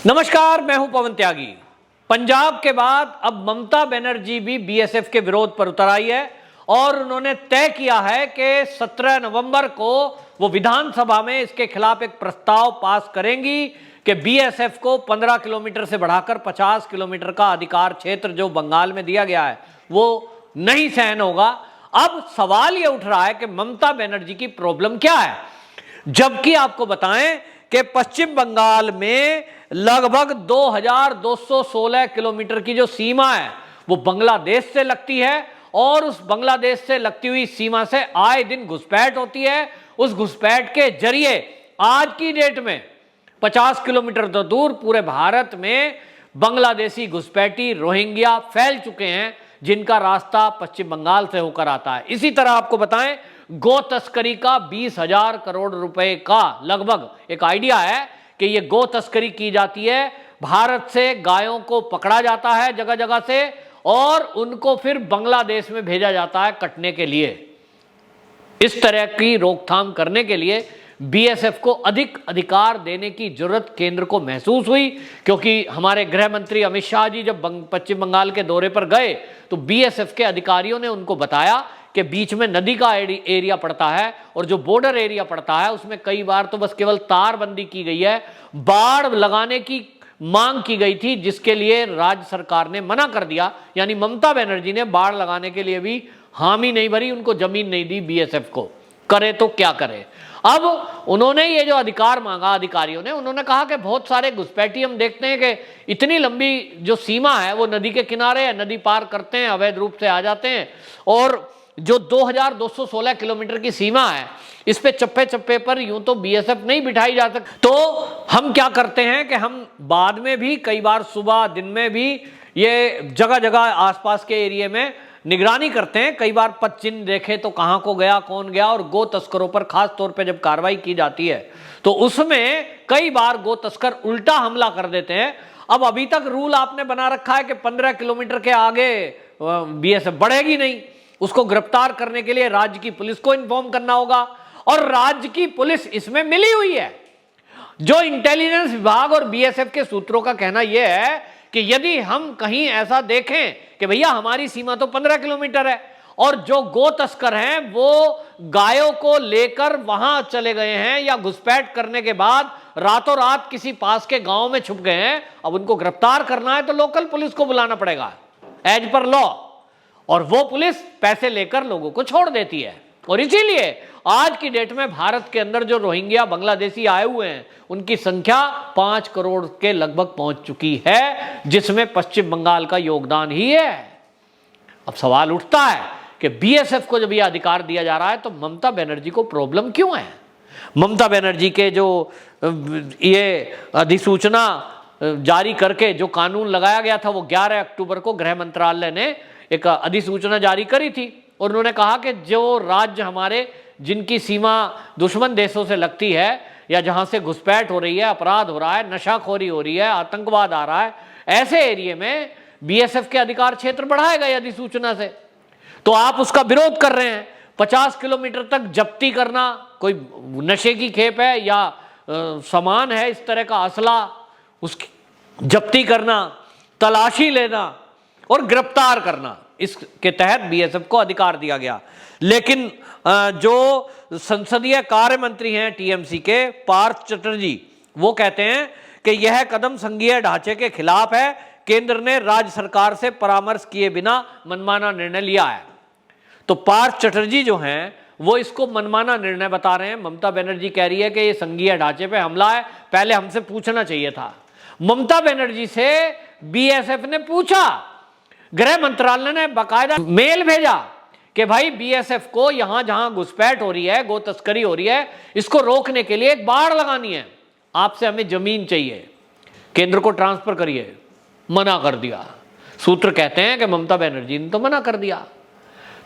नमस्कार, मैं हूं पवन त्यागी। पंजाब के बाद अब ममता बनर्जी भी बीएसएफ के विरोध पर उतर आई है और उन्होंने तय किया है कि 17 नवंबर को वो विधानसभा में इसके खिलाफ एक प्रस्ताव पास करेंगी कि बीएसएफ को 15 किलोमीटर से बढ़ाकर 50 किलोमीटर का अधिकार क्षेत्र जो बंगाल में दिया गया है वो नहीं सहन होगा। अब सवाल ये उठ रहा है कि ममता बनर्जी की प्रॉब्लम क्या है, जबकि आपको बताएं कि पश्चिम बंगाल में लगभग 2216 किलोमीटर की जो सीमा है वो बांग्लादेश से लगती है और उस बांग्लादेश से लगती हुई सीमा से आए दिन घुसपैठ होती है। उस घुसपैठ के जरिए आज की डेट में 50 किलोमीटर तो दूर पूरे भारत में बांग्लादेशी घुसपैठी रोहिंग्या फैल चुके हैं, जिनका रास्ता पश्चिम बंगाल से होकर आता है। इसी तरह आपको बताएं, गो तस्करी का 20,000 करोड़ रुपए का लगभग एक आइडिया है कि ये गो तस्करी की जाती है। भारत से गायों को पकड़ा जाता है जगह जगह से और उनको फिर बांग्लादेश में भेजा जाता है कटने के लिए। इस तरह की रोकथाम करने के लिए बीएसएफ को अधिक अधिकार देने की जरूरत केंद्र को महसूस हुई, क्योंकि हमारे गृह मंत्री अमित शाह जी जब पश्चिम बंगाल के दौरे पर गए तो बीएसएफ के अधिकारियों ने उनको बताया कि बीच में नदी का एरिया पड़ता है और जो बॉर्डर एरिया पड़ता है उसमें कई बार तो बस केवल तारबंदी की गई है, बाड़ लगाने की मांग की गई थी जिसके लिए राज्य सरकार ने मना कर दिया। यानी ममता बनर्जी ने बाड़ लगाने के लिए भी हामी नहीं भरी, उनको जमीन नहीं दी बीएसएफ को। करे तो क्या करे। अब उन्होंने ये जो अधिकार मांगा अधिकारियों ने, उन्होंने कहा कि बहुत सारे घुसपैठी हम देखते हैं कि इतनी लंबी जो सीमा है वो नदी के किनारे है, नदी पार करते हैं, अवैध रूप से आ जाते हैं और जो 2216 किलोमीटर की सीमा है इस पे चप्पे चप्पे पर यूं तो बीएसएफ नहीं बिठाई जा सकती। तो हम क्या करते हैं कि हम बाद में भी कई बार सुबह दिन में भी ये जगह जगह आसपास के एरिया में निगरानी करते हैं। कई बार पद चिन्ह देखे तो कहां को गया कौन गया, और गो तस्करों पर खास तौर पे जब कार्रवाई की जाती है तो उसमें कई बार गो तस्कर उल्टा हमला कर देते हैं। अब अभी तक रूल आपने बना रखा है कि 15 किलोमीटर के आगे बीएसएफ बढ़ेगी नहीं, उसको गिरफ्तार करने के लिए राज्य की पुलिस को इन्फॉर्म करना होगा और राज्य की पुलिस इसमें मिली हुई है। जो इंटेलिजेंस विभाग और बीएसएफ के सूत्रों का कहना यह है कि यदि हम कहीं ऐसा देखें कि भैया हमारी सीमा तो 15 किलोमीटर है और जो गो तस्कर हैं वो गायों को लेकर वहां चले गए हैं या घुसपैठ करने के बाद रातों रात किसी पास के गांव में छुप गए हैं, अब उनको गिरफ्तार करना है तो लोकल पुलिस को बुलाना पड़ेगा एज पर लॉ, और वो पुलिस पैसे लेकर लोगों को छोड़ देती है। और इसीलिए आज की डेट में भारत के अंदर जो रोहिंग्या बांग्लादेशी आए हुए हैं उनकी संख्या 5 करोड़ के लगभग पहुंच चुकी है, जिसमें पश्चिम बंगाल का योगदान ही है। अब सवाल उठता है कि बीएसएफ को जब यह अधिकार दिया जा रहा है तो ममता बनर्जी को प्रॉब्लम क्यों है। ममता बनर्जी के जो ये अधिसूचना जारी करके जो कानून लगाया गया था वो 11 अक्टूबर को गृह मंत्रालय ने एक अधिसूचना जारी करी थी और उन्होंने कहा कि जो राज्य हमारे जिनकी सीमा दुश्मन देशों से लगती है या जहां से घुसपैठ हो रही है, अपराध हो रहा है, नशाखोरी हो रही है, आतंकवाद आ रहा है, ऐसे एरिया में बीएसएफ के अधिकार क्षेत्र बढ़ाएगा यह अधिसूचना से। तो आप उसका विरोध कर रहे हैं। 50 किलोमीटर तक जब्ती करना, कोई नशे की खेप है या सामान है इस तरह का असला, उसकी जब्ती करना, तलाशी लेना और गिरफ्तार करना, इसके तहत बीएसएफ को अधिकार दिया गया। लेकिन जो संसदीय कार्य मंत्री हैं टीएमसी के पार्थ चटर्जी, वो कहते हैं कि यह कदम संघीय ढांचे के खिलाफ है। केंद्र ने राज्य सरकार से परामर्श किए बिना मनमाना निर्णय लिया है। तो पार्थ चटर्जी जो हैं वो इसको मनमाना निर्णय बता रहे हैं। ममता बनर्जी कह रही है कि ये संघीय ढांचे पे हमला है, पहले हमसे पूछना चाहिए था। ममता बनर्जी से बीएसएफ ने पूछा, गृह मंत्रालय ने बाकायदा मेल भेजा कि भाई बीएसएफ को यहां जहां घुसपैठ हो रही है, गो तस्करी हो रही है, इसको रोकने के लिए एक बाड़ लगानी है, आपसे हमें जमीन चाहिए, केंद्र को ट्रांसफर करिए। मना कर दिया। सूत्र कहते हैं कि ममता बनर्जी ने तो मना कर दिया।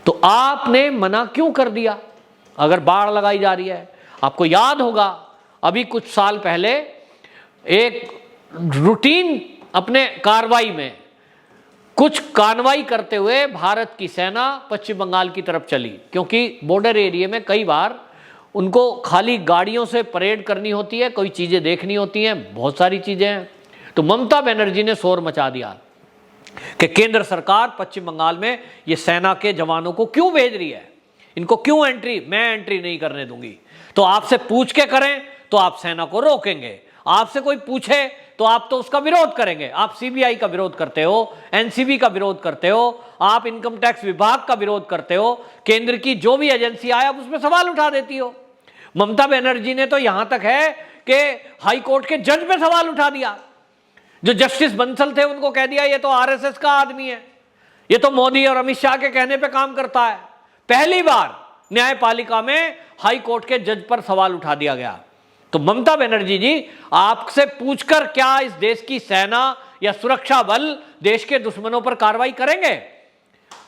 तो आपने मना क्यों कर दिया अगर बाड़ लगाई जा रही है? आपको याद होगा अभी कुछ साल पहले एक रूटीन अपने कार्रवाई में कुछ कार्रवाई करते हुए भारत की सेना पश्चिम बंगाल की तरफ चली, क्योंकि बॉर्डर एरिया में कई बार उनको खाली गाड़ियों से परेड करनी होती है, कोई चीज़ें देखनी होती हैं, बहुत सारी चीज़ें हैं। तो ममता बनर्जी ने शोर मचा दिया कि केंद्र सरकार पश्चिम बंगाल में ये सेना के जवानों को क्यों भेज रही है, इनको क्यों एंट्री, मैं एंट्री नहीं करने दूंगी। तो आपसे पूछ के करें तो आप सेना को रोकेंगे, आपसे कोई पूछे तो आप तो उसका विरोध करेंगे। आप सीबीआई का विरोध करते हो, एनसीबी का विरोध करते हो, आप इनकम टैक्स विभाग का विरोध करते हो, केंद्र की जो भी एजेंसी आए आप उसमें सवाल उठा देती हो। ममता बनर्जी ने तो यहां तक है कि हाई कोर्ट के जज पे सवाल उठा दिया। जो जस्टिस बंसल थे उनको कह दिया ये तो आरएसएस का आदमी है, ये तो मोदी और अमित शाह के कहने पे काम करता है। पहली बार न्यायपालिका में हाई कोर्ट के जज पर सवाल उठा दिया गया। तो ममता बनर्जी जी, आपसे पूछकर क्या इस देश की सेना या सुरक्षा बल देश के दुश्मनों पर कार्रवाई करेंगे?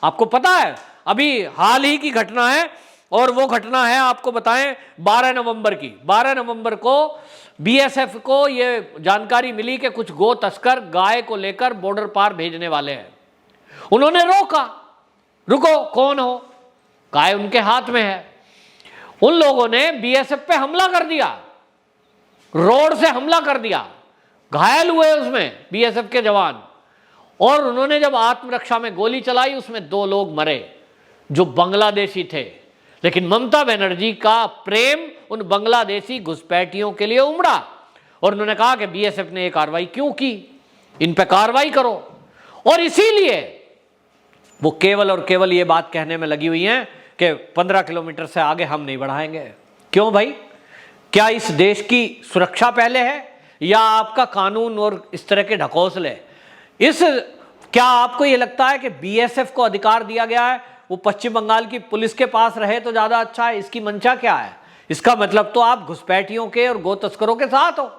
आपको पता है अभी हाल ही की घटना है, और वो घटना है आपको बताएं 12 नवंबर की। 12 नवंबर को बीएसएफ को ये जानकारी मिली कि कुछ गो तस्कर गाय को लेकर बॉर्डर पार भेजने वाले हैं। उन्होंने रोका, रुको कौन हो, गाय उनके हाथ में है। उन लोगों ने बीएसएफ पे हमला कर दिया, रोड से हमला कर दिया, घायल हुए उसमें बीएसएफ के जवान। और उन्होंने जब आत्मरक्षा में गोली चलाई उसमें 2 लोग मरे जो बांग्लादेशी थे। लेकिन ममता बनर्जी का प्रेम उन बांग्लादेशी घुसपैठियों के लिए उमड़ा और उन्होंने कहा कि बीएसएफ ने यह कार्रवाई क्यों की, इन पे कार्रवाई करो। और इसीलिए वो केवल और केवल ये बात कहने में लगी हुई हैं कि 15 किलोमीटर से आगे हम नहीं बढ़ाएंगे। क्यों भाई, क्या इस देश की सुरक्षा पहले है या आपका कानून और इस तरह के ढकोसले? क्या आपको यह लगता है कि बीएसएफ को अधिकार दिया गया है वो पश्चिम बंगाल की पुलिस के पास रहे तो ज्यादा अच्छा है? इसकी मंशा क्या है? इसका मतलब तो आप घुसपैठियों के और गो तस्करों के साथ हो।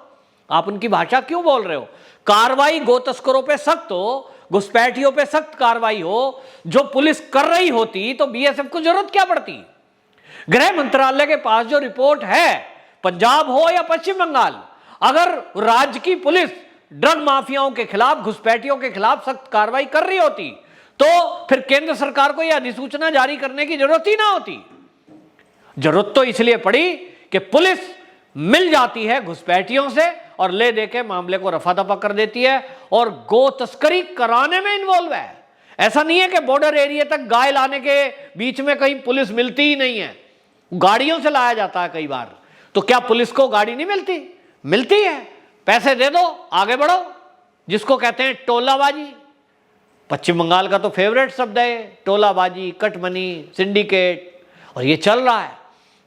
आप उनकी भाषा क्यों बोल रहे हो? कार्रवाई गो तस्करों पे सख्त हो, घुसपैठियों पे सख्त कार्रवाई हो, जो पुलिस कर रही होती तो बीएसएफ को जरूरत क्या पड़ती? गृह मंत्रालय के पास जो रिपोर्ट है, पंजाब हो या पश्चिम बंगाल, अगर राज्य की पुलिस ड्रग माफियाओं के खिलाफ, घुसपैठियों के खिलाफ सख्त कार्रवाई कर रही होती तो फिर केंद्र सरकार को यह अधिसूचना जारी करने की जरूरत ही ना होती। जरूरत तो इसलिए पड़ी कि पुलिस मिल जाती है घुसपैठियों से और ले देके मामले को रफा दफा कर देती है और गो तस्करी कराने में इन्वॉल्व है। ऐसा नहीं है कि बॉर्डर एरिया तक गाय लाने के बीच में कहीं पुलिस मिलती ही नहीं है, गाड़ियों से लाया जाता है कई बार। तो क्या पुलिस को गाड़ी नहीं मिलती? मिलती है, पैसे दे दो आगे बढ़ो, जिसको कहते हैं टोलाबाजी। पश्चिम बंगाल का तो फेवरेट शब्द है टोलाबाजी, कटमनी, सिंडिकेट, और ये चल रहा है।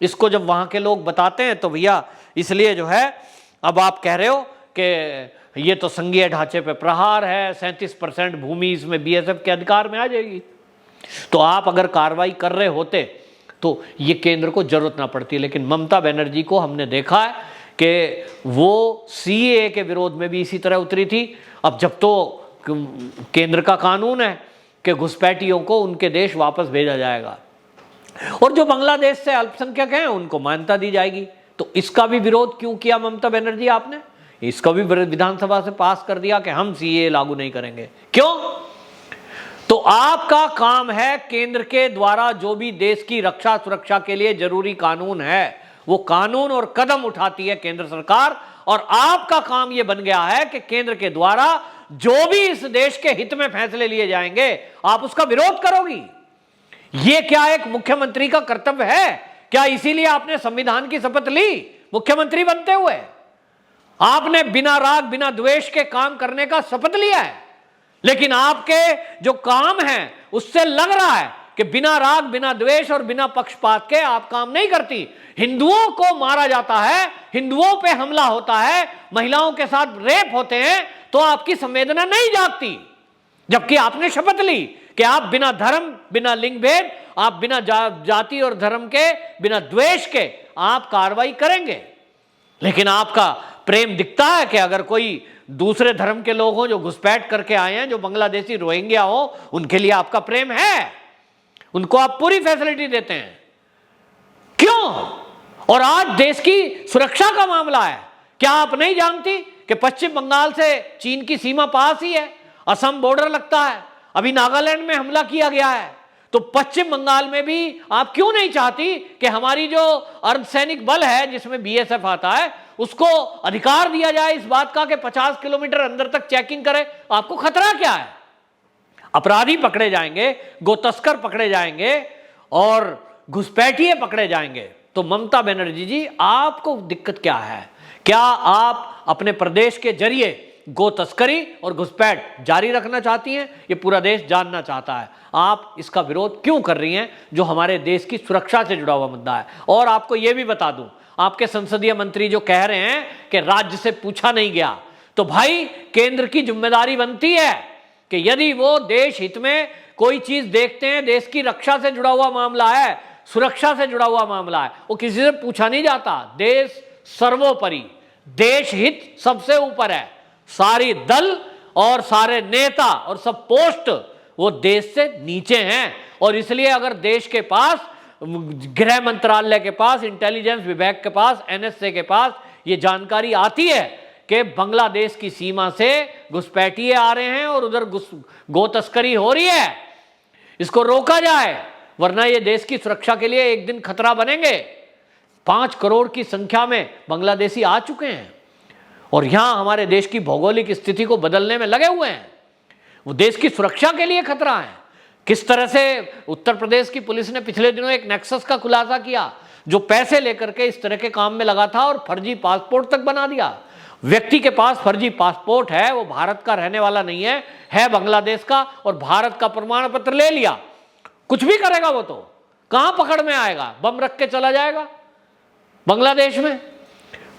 इसको जब वहां के लोग बताते हैं तो भैया इसलिए जो है, अब आप कह रहे हो कि ये तो संघीय ढांचे पे प्रहार है, 37% भूमि इसमें बीएसएफ के अधिकार में आ जाएगी। तो आप अगर कार्रवाई कर रहे होते तो ये केंद्र को जरूरत ना पड़ती। लेकिन ममता बनर्जी को हमने देखा है कि वो सीएए के विरोध में भी इसी तरह उतरी थी। अब जब तो केंद्र का कानून है कि घुसपैठियों को उनके देश वापस भेजा जाएगा और जो बांग्लादेश से अल्पसंख्यक हैं उनको मान्यता दी जाएगी, तो इसका भी विरोध क्यों किया ममता बनर्जी आपने? इसका भी विधानसभा से पास कर दिया कि हम सीएए लागू नहीं करेंगे। क्यों? तो आपका काम है केंद्र के द्वारा जो भी देश की रक्षा सुरक्षा के लिए जरूरी कानून है वो कानून और कदम उठाती है केंद्र सरकार, और आपका काम यह बन गया है कि केंद्र के द्वारा जो भी इस देश के हित में फैसले लिए जाएंगे आप उसका विरोध करोगी। यह क्या एक मुख्यमंत्री का कर्तव्य है? क्या इसीलिए आपने संविधान की शपथ ली मुख्यमंत्री बनते हुए? आपने बिना राग बिना द्वेष के काम करने का शपथ लिया है, लेकिन आपके जो काम है उससे लग रहा है कि बिना राग बिना द्वेष और बिना पक्षपात के आप काम नहीं करती। हिंदुओं को मारा जाता है, हिंदुओं पे हमला होता है, महिलाओं के साथ रेप होते हैं तो आपकी संवेदना नहीं जागती, जबकि आपने शपथ ली कि आप बिना धर्म बिना लिंग भेद, आप बिना जाति और धर्म के, बिना द्वेष के आप कार्रवाई करेंगे। लेकिन आपका प्रेम दिखता है कि अगर कोई दूसरे धर्म के लोग हों जो घुसपैठ करके आए हैं, जो बांग्लादेशी रोहिंग्या हो, उनके लिए आपका प्रेम है, उनको आप पूरी फैसिलिटी देते हैं। क्यों? और आज देश की सुरक्षा का मामला है, क्या आप नहीं जानती कि पश्चिम बंगाल से चीन की सीमा पास ही है, असम बॉर्डर लगता है, अभी नागालैंड में हमला किया गया है, तो पश्चिम बंगाल में भी आप क्यों नहीं चाहती कि हमारी जो अर्धसैनिक बल है जिसमें बीएसएफ आता है उसको अधिकार दिया जाए इस बात का कि 50 किलोमीटर अंदर तक चेकिंग करे? आपको खतरा क्या है? अपराधी पकड़े जाएंगे, गोतस्कर पकड़े जाएंगे और घुसपैठिए पकड़े जाएंगे। तो ममता बनर्जी जी, आपको दिक्कत क्या है? क्या आप अपने प्रदेश के जरिए गो तस्करी और घुसपैठ जारी रखना चाहती हैं? ये पूरा देश जानना चाहता है आप इसका विरोध क्यों कर रही हैं, जो हमारे देश की सुरक्षा से जुड़ा हुआ मुद्दा है। और आपको यह भी बता दूं, आपके संसदीय मंत्री जो कह रहे हैं कि राज्य से पूछा नहीं गया, तो भाई केंद्र की जिम्मेदारी बनती है कि यदि वो देश हित में कोई चीज देखते हैं, देश की रक्षा से जुड़ा हुआ मामला है, सुरक्षा से जुड़ा हुआ मामला है, वो किसी से पूछा नहीं जाता। देश सर्वोपरि, देश हित सबसे ऊपर है। सारी दल और सारे नेता और सब पोस्ट वो देश से नीचे हैं। और इसलिए अगर देश के पास, गृह मंत्रालय के पास, इंटेलिजेंस विभाग के पास, एनएसए के पास ये जानकारी आती है कि बांग्लादेश की सीमा से घुसपैठिए आ रहे हैं और उधर गो तस्करी हो रही है, इसको रोका जाए, वरना ये देश की सुरक्षा के लिए एक दिन खतरा बनेंगे। 5 करोड़ की संख्या में बांग्लादेशी आ चुके हैं और यहां हमारे देश की भौगोलिक स्थिति को बदलने में लगे हुए हैं। वो देश की सुरक्षा के लिए खतरा है। किस तरह से उत्तर प्रदेश की पुलिस ने पिछले दिनों एक नेक्सस का खुलासा किया, जो पैसे लेकर के इस तरह के काम में लगा था और फर्जी पासपोर्ट तक बना दिया। व्यक्ति के पास फर्जी पासपोर्ट है, वो भारत का रहने वाला नहीं है बांग्लादेश का, और भारत का प्रमाण पत्र ले लिया, कुछ भी करेगा वो तो कहां पकड़ में आएगा? बम रख के चला जाएगा बांग्लादेश में।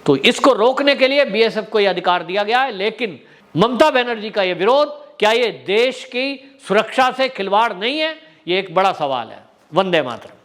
तो इसको रोकने के लिए बीएसएफ को यह अधिकार दिया गया है। लेकिन ममता बनर्जी का यह विरोध, क्या ये देश की सुरक्षा से खिलवाड़ नहीं है? ये एक बड़ा सवाल है। वंदे मातरम।